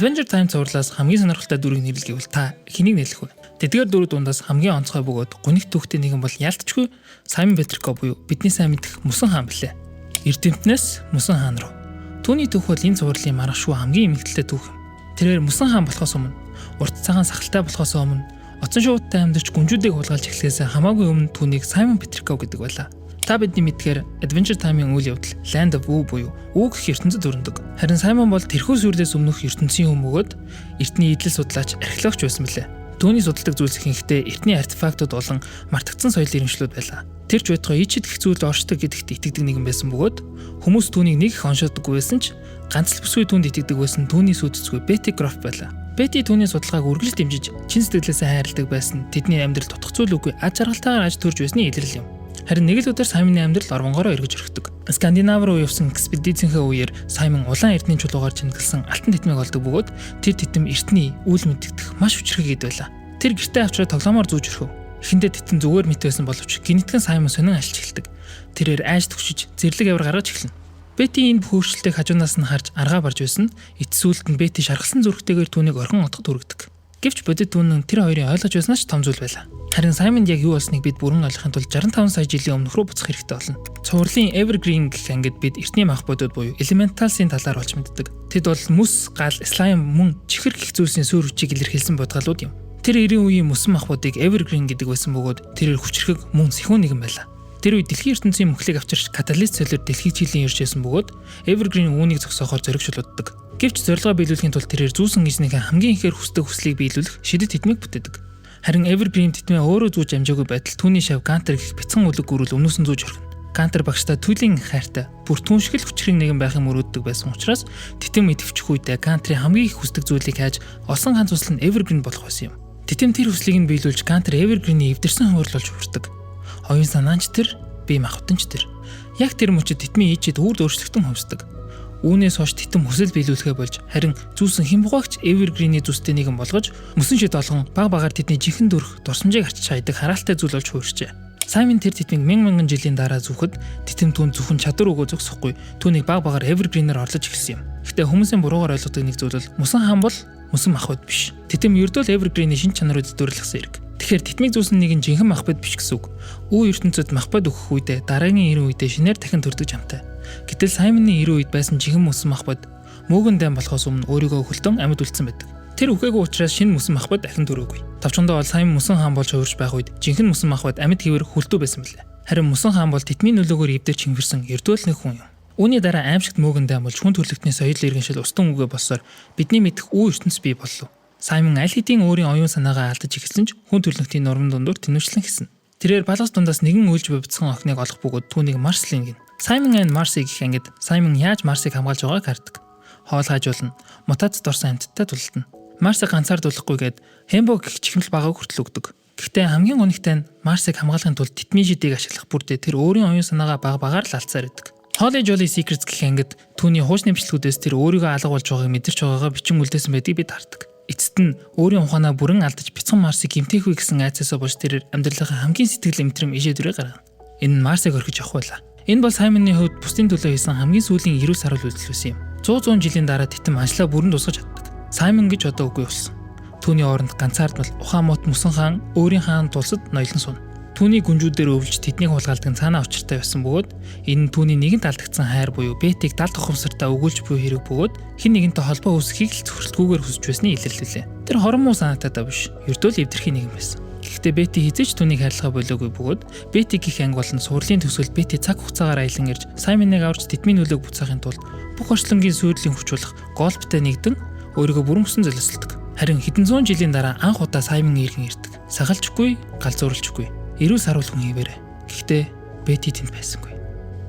Adventure Time цувралаас хамгийн сонирхолтой дүрийг нэрлэх гэвэл та хэнийг нэлэх вэ? Тэдгээр дөрөв дундаас хамгийн онцгой бөгөөд гуниг түүхтэй нэгэн бол ялтчгүй Саймон Петрко буюу бидний сайн мэдэх Мөсөн хаан билээ. Эрдэмтнээс Мөсөн хаан руу. Түүний түүх бол энэ цувралын маргашгүй хамгийн эмэгтэй түүх юм. Тэрээр Мөсөн хаан болохоос өмнө, урт цагаан сахалтай болохоос өмнө, оцон шуудтай амьдарч гүнжүүдийг хулгайлж эхлэхээс хамаагүй өмнө түүнийг Саймон Петрко гэдэг байлаа. Та бидний мэдгээр Adventure Time-ийн үйл явдал Land of Wu буюу Wu гэх ертөнцид өрнөдөг. Харин Саймон бол тэрхүү сүрлээс өмнөх ертөнцийн хүн бөгөөд эртний идэл судлаач археологч байсан билээ. Түүний судалдаг зүйлс ихэнхдээ эртний артефактууд болон мартагдсан соёлын ирэмшлүүд байлаа. Тэр ч байтугай ичид их зүйлд оршдог гэдэгт итгэдэг нэгэн байсан бөгөөд хүмүүс түүнийг нэг их оншоодаггүй байсан ч ганц л бүсгүй түүнд итгэдэг байсан түүний сүдэцгүй Betty Croft байлаа. Betty түүний судалгааг үргэлж дэмжиж чин сэтгэлээсээ хайрладаг байсан тэдний амьдрал тутах зүйл үгүй аж аргалтайгаар аж төрж байсны илрэл юм. Харин нэг л өдөр Саймоны амьдрал орвонгороо эргэж өргөдөг. Скандинав руу явсан экспедицийнхээ үеэр Саймон улаан эрдний чулуугаар чимэглэсэн алтан титмийг олдог бөгөөд тэр титэм эртний үйл мэддэх маш хүчрхэг ид байлаа. Тэр гэртээ авчраад тоглоомоор зүүж өрхөв. Эхэндээ титэн зүгээр мэт байсан боловч гинтгэн Саймон сонин ашиж эхэлдэг. Тэрээр айж төгшиж зэрлэг авир гаргаж эхэлнэ. Betty энэ бүх өөрчлөлтийг хажуунаас нь харж аргаа барж байсан. Эцсүүлд нь Betty шаргалсан зүрхтэйгээр түүнийг орхин отоход хүргэдэг. Гэвч бодит түүнэн тэр хоёрын ойлгож байснаас ч том зүйл байлаа. Харин Саймонд яг юу болсныг бид бүрэн ойлгохын тулд 65 сая жилийн өмнөх рүү буцах хэрэгтэй болно. Цувралын Evergreen гэх ангид бид эртний мах бодууд буюу Elementals-ийн талаар олж мэддэг. Тэд бол мүс, гал, слайм, мөн чихэр гэх зүйлсийн суурь хүчийг илэрхийлсэн бодгалууд юм. Тэр 90 үеийн мөсөн мах бодыг Evergreen гэдэг байсан бөгөөд тэрээр хүчрхэг мөн сэхүүн нэгэн байлаа. Тэр үед дэлхийн ертөнцийн мөнхлийг авчирч каталист солиор дэлхийг чиглэн ирж байсан бөгөөд Evergreen үүнийг зогсоохоор зоригшуулдаг. Гэвч зорилгоо биелүүлэхийн тулд тэрээр зүүсэн эзнийхээ хамгийн ихээр хүсдэг хүслийг биелүүлэх шидэт титмийг бүтээдэг. Харин Evergreen титмээ өөрөө зүүж амжаагүй байтал түүний шав Гантер гэх бяцхан үлэг гүрэл өмнөөс нь зүүж орхино. Гантер багштай түүлийн хайртай бүр түншгэл хүчрэг нэгэн байхын мөрөөддөг байсан учраас титэм идэвчих үедээ Гантрийн хамгийн их хүсдэг зүйлийг хайж олсон ганц хүсэл нь Evergreen болох байсан юм. Титэм тэр хүслийг нь биелүүлж Гантер Evergreen-ийг эвдэрсэн хуваарлуулж хүрдэг. Оюун санаач тэр, бие махбодч тэр. Яг тэр мөчөд титмийн ичид үрд өөрчлөлтөн хувьсдаг. Үүнээс хойш титэм хүсэл биелүүлэхэ болж харин зүүсэн хямбугаагч Evergreen-ийн зүстэй нэгэн болгож мөсөн шид олгон баг багаар тэдний жинхэнэ дүрх дурсамжийг арчиж хайдаг хараалтай зүйл болж хуурчээ. Саймон тэр титмийг мянган жилийн дараа зүхэд титэм түүнд зөвхөн чадвар өгөө зогсохгүй түүнийг баг багаар Evergreen-ээр орлож эхэлсэн юм. Гэхдээ хүмүүсийн буруугаар ойлгодог нэг зүйл бол мөсөн хаан бол мөсөн махбод биш. Титэм ердөө л Evergreen-ийн шинж чанаруудад дөрлөсөн хэрэг. Тэгэхээр титмийг зүүсэн нэг нь жинхэнэ махбод биш гэсэн үг. Үе ертөнцид махбод өгөх үедээ дараагийн 90 үедээ шинээр дахин төрдөг жамтай. Гэтэл Саймоны 90 үед байсан жинхэнэ мөсөн махбод мөөгөн дан болохоос өмнө өөрийгөө хөлтөн амьд үлдсэн байдаг. Тэр үхээгүй учраас шинэ мөсөн махбод дахин төрөөгүй. Тавчондоо бол Саймон мөсөн хаан болж хувирч байх үед жинхэнэ мөсөн махбод амьд хэвээр хөлтөө байсан билээ. Харин мөсөн хаан бол титмийн нөлөөгөөр эвдэрч хинвэрсэн эрдүүлэх нэг хүн юм. Үүний дараа аимшигт мөөгөн дан болж хүн төрлөختний соёл иргэншил устан үгээ болсоор бидний мэдэх үе ертөнц бий боллоо. Саймон аль хэдийн өөрийн оюун санаагаа алдаж эхэлсэн ч хүн төрлөختний нурман дундуур тэнүүшлэн хэсэн. Тэрээр балгас дундаас нэгэн үйлж бовцсон охиныг олох бөгөөд түүнийг Марслин гин. Саймон and Marcy гэх ангид Саймон яаж Марсыг хамгаалж байгааг хардаг. Хоол хайжуулна, мутацид орсон амьтдтай тултна. Марси ганцаардуулахгүйгээд Хэмбо гэх чихмэл багааг хүртэл өгдөг. Гэхдээ хамгийн үнэтэй нь Марсыг хамгаалахын тулд титмийн шидийг ашиглах бүрдээ тэр өөрийн оюун санаагаа баг багаар л алдсаар байдаг. Holly Jolly Secrets гэх ангид түүний хуучны бичлэгүүдээс тэр өөрийгөө алга болж байгааг мэдэрч байгаагаа бичин үлдээсэн байдгийг бид хардаг. Эцэст нь өөрийн ухаанаа бүрэн алдаж бяцхан Марсыг гэмтээхгүй гэсэн айцаасаа болж тэрээр амьдралынхаа хамгийн сэтгэл эмтрэм ижээдүрээ гаргана. Энэ нь Марсыг орхиж явах байлаа. Энэ бол Саймоны хувьд бусдын төлөө хийсэн хамгийн сүүлийн эрүүл сарвал үйлдэл байсан юм. 100 жилийн дараа титэм ажлаа бүрэн дуусгаж чаддаг. Саймон гэж одоо үгүй болсон. Түүний оронд ганцаардмал ухаан мот мөсөн хаан өөрийн хаан тулсад ноёлон сууна. Түүний гүнжүүдээр өвлж тэднийг хулгайлдаг цаанаа учиртай байсан бөгөөд энэ нь түүний нэгэнт алдагдсан хайр буюу Бетиг далд ухамсартаа өгүүлж буй хэрэг бөгөөд хэн нэгэнтэй холбоо үүсгэхийг л зөвхөлтгүйгээр хүсэж байсны илэрлэлээ. Тэр хорон муу санаатай биш, ердөө л эвдэрхийн нэгэн байсан. Гэхдээ Бети хизээч түүнийг хайрлахаа болоогүй бөгөөд Бети гих анги болон сурлын төсөөлд Бети цаг хугацаагаар аялан ирж Саймоныг аварч титмийн нөлөөг буцаахын тулд бүх орчлонгийн сүйрлийн хүч болох голфтэй нэгдэн өөрийгөө бүрэн өсөн золиосолдог. Харин хэдэн зуун жилийн дараа анх удаа Саймон иргэн ирдэг. Сахалжгүй, галзууралжгүй. Эрүүл сарвал хүн хിവэрэ. Гэхдээ Бети тэнд байсангүй.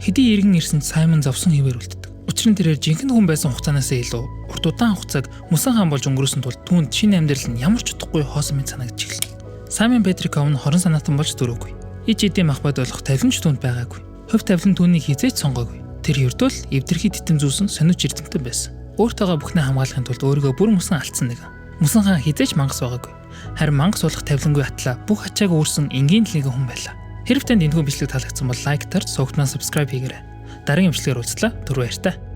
Хэдий иргэн ирсэн Саймон зовсон хിവэр үлддэг. Учир нь тэрээр жинхэнэ хүн байсан хугацаанаас илүү урт удаан хугацааг мөсөн хаан болж өнгөрөөсөн тул түүнд шинэ амьдрал нь ямар ч утгагүй хоосон мэт санагдаж эхэлнэ. Саймон Петриков нь хорон санаатан болж дөрөөгүй. Иж эдийн мах бод болох тавиланч түүнд байгаагүй. Хувь тавилан түүнийг хизээч сонгоогүй. Тэр ердөө л эвдэрхий титэм зүүсэн сониуч эрдэмтэн байсан. Өөртөөгөө бүхнээ хамгаалахын тулд өөрийгөө бүр мөсөн алдсан нэг. Мөсөн хаан хизээч мангас байгаагүй. Харин мангас болох тавилангүй атлаа бүх ачааг өөрсөн энгийн дэлгэн хүн байлаа. Хэрв танд энэхүү бичлэг таалагдсан бол лайк тарж, согтноо subscribe хийгээрэй. Дараагийн бичлэгээр уулзлаа. Түр баярлалаа.